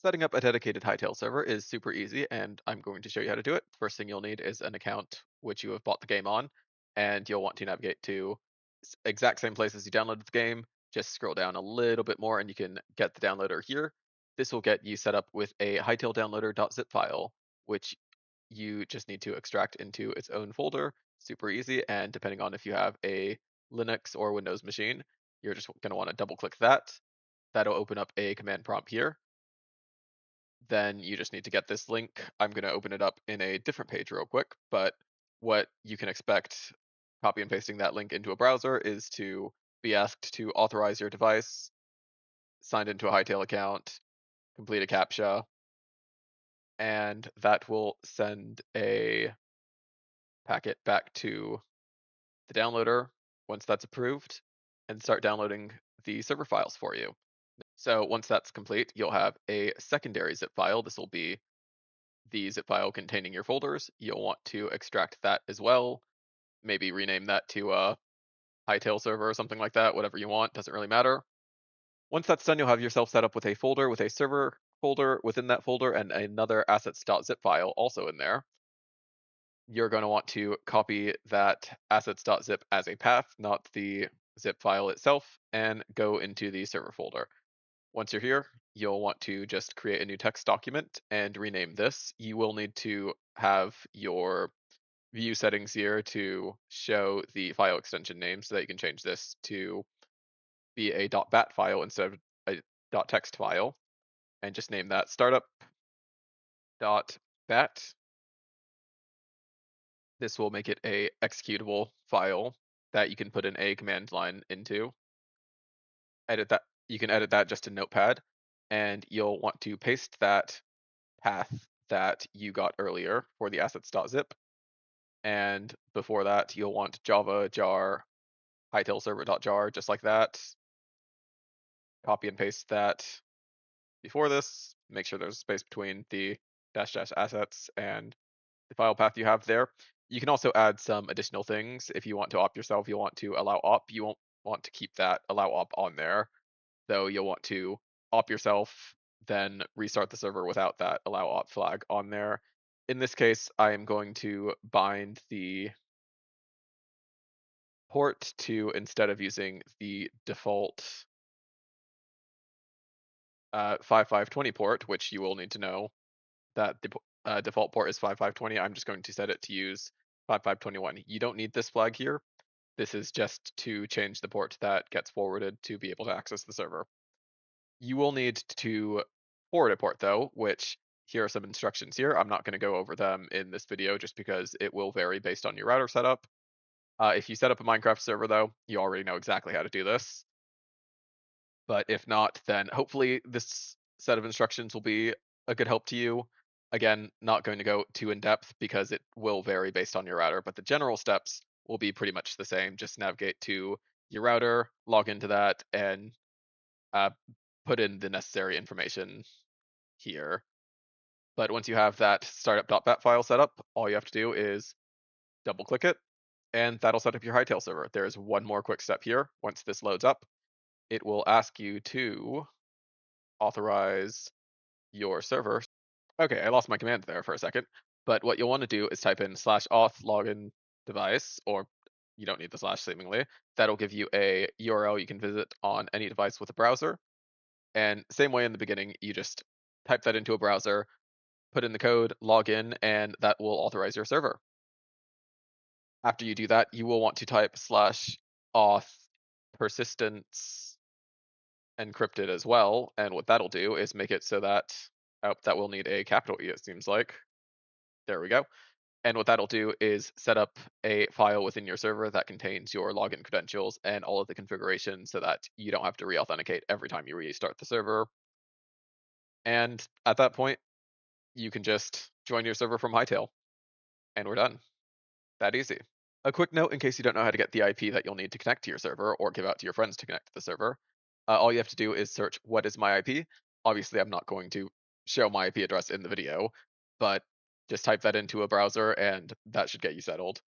Setting up a dedicated Hytale server is super easy, and I'm going to show you how to do it. First thing you'll need is an account which you have bought the game on, and you'll want to navigate to exact same place as you downloaded the game. Just scroll down a little bit more, and you can get the downloader here. This will get you set up with a Hytale downloader.zip file, which you just need to extract into its own folder. Super easy, and depending on if you have a Linux or Windows machine, you're just going to want to double click that. That'll open up a command prompt here. Then you just need to get this link. I'm going to open it up in a different page real quick, but what you can expect copy and pasting that link into a browser is to be asked to authorize your device, signed into a Hytale account, complete a CAPTCHA, and that will send a packet back to the downloader once that's approved and start downloading the server files for you. So once that's complete, you'll have a secondary zip file. This will be the zip file containing your folders. You'll want to extract that as well. Maybe rename that to a Hytale server or something like that, whatever you want, doesn't really matter. Once that's done, you'll have yourself set up with a folder with a server folder within that folder and another assets.zip file also in there. You're going to want to copy that assets.zip as a path, not the zip file itself, and go into the server folder. Once you're here, you'll want to just create a new text document and rename this. You will need to have your view settings here to show the file extension name so that you can change this to be a .bat file instead of a .text file, and just name that startup.bat. This will make it a executable file that you can put in a command line into. Edit that. You can edit that just in Notepad, and you'll want to paste that path that you got earlier for the assets.zip. And before that, you'll want java jar Hytale server.jar, just like that. Copy and paste that before this. Make sure there's a space between the dash dash assets and the file path you have there. You can also add some additional things. If you want to op yourself, you'll want to allow op. You won't want to keep that allow op on there, though you'll want to op yourself, then restart the server without that allow op flag on there. In this case, I am going to bind the port to, instead of using the default 5520 port, which you will need to know that the default port is 5520. I'm just going to set it to use 5521. You don't need this flag here. This is just to change the port that gets forwarded to be able to access the server. You will need to forward a port though, which here are some instructions here. I'm not going to go over them in this video just because it will vary based on your router setup. If you set up a Minecraft server though, you already know exactly how to do this. But if not, then hopefully this set of instructions will be a good help to you. Again, not going to go too in depth because it will vary based on your router, but the general steps will be pretty much the same. Just navigate to your router, log into that, and uh, put in the necessary information here. But once you have that startup.bat file set up, all you have to do is double click it, and that'll set up your Hytale server. There's one more quick step here. Once this loads up, it will ask you to authorize your server. Okay, I lost my command there for a second, but what you'll want to do is type in /auth login device, or you don't need the slash seemingly. That'll give you a URL you can visit on any device with a browser. And same way in the beginning, you just type that into a browser, put in the code, log in, and that will authorize your server. After you do that, you will want to type /auth persistence encrypted as well. And what that'll do is make it so that, oh, that will need a capital E, it seems like. There we go. And what that'll do is set up a file within your server that contains your login credentials and all of the configuration so that you don't have to re-authenticate every time you restart the server. And at that point, you can just join your server from Hytale, and we're done. That easy. A quick note in case you don't know how to get the IP that you'll need to connect to your server or give out to your friends to connect to the server. All you have to do is search what is my IP. Obviously, I'm not going to show my IP address in the video, but just type that into a browser and that should get you settled.